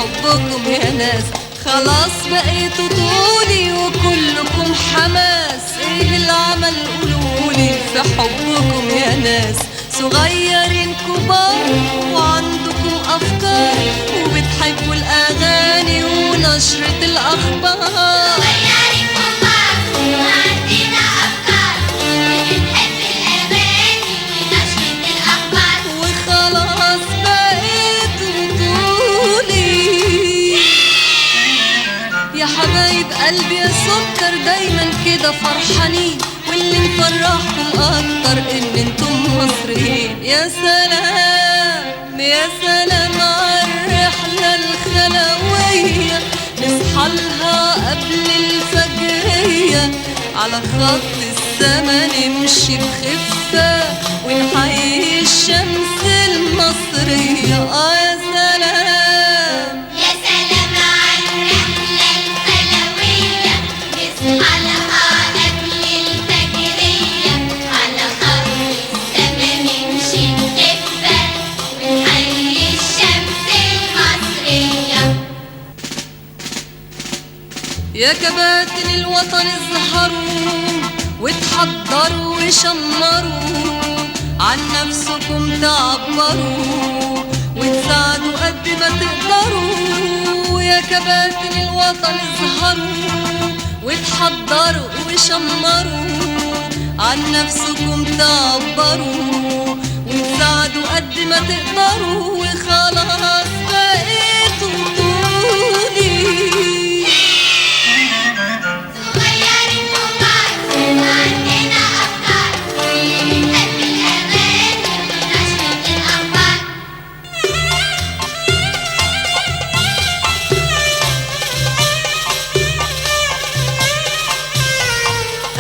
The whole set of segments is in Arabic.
حبكم يا ناس. خلاص بقيتوا طولي وكلكم حماس، ايه العمل قولولي في حبكم يا ناس. صغيرين كبار وعندكم أفكار، وبتحبوا الأغاني ونشرة الأخبار. صغيرين كبار وعندنا أفكار، وبنحب الأغاني ونشرة الأخبار. وخلاص بقيتوا طولي يا حبايب قلبي يا سكر، دايما كده فرحانين، واللي مفرحكم اكتر ان انتم مصريين. يا سلام يا سلام عالرحلة الخلوية، نصحى لها قبل الفجرية، على خط السما نمشي بخفة، ونحيي الشمس المصرية. يا سلام يا سلام عالرحلة الخلوية، نصحى لها قبل الفجرية، على خط السما نمشي بخفة، ونحيي الشمس المصرية. يا كباتن الوطن اظهروا وتحضروا وشمروا، عن نفسكم تعبروا وتساعدوا قد ما تقدروا. يا كباتن الوطن اظهروا وتحضروا وشمروا، عن نفسكم تعبروا وتساعدوا قد ما تقدروا. وخلاص بقيتوا طولي صغيرين كبار وعندنا أفكار، وبنحب الأغاني ونشرة الأخبار.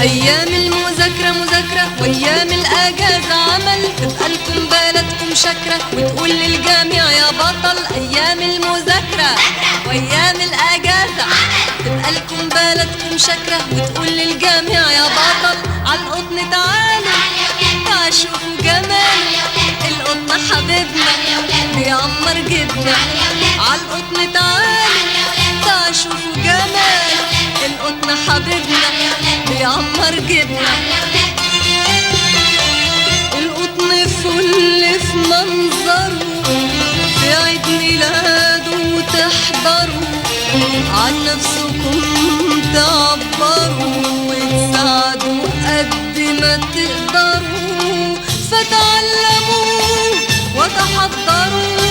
أيام المذاكرة مذاكرة وأيام الأجازة عمل، تبقى لكم بلدكم شكرة وتقول للجميع يا بطل. أيام المذاكرة وأيام الأجازة تبقى لكم بلدكم شكرة وتقول للجميع يا بطل. عالقطن تعالوا تعشوفوا جمال القطن حبيبنا بيعمر جبنا. عالقطن تعالوا تعشوفوا جمال القطن حبيبنا بيعمر جبنا. القطن فل في منظره، في عيد ميلاده تحضروا، عن نفسكم تعبروا وتساعدوا قد ما تقدروا. فتعلموا وتحضروا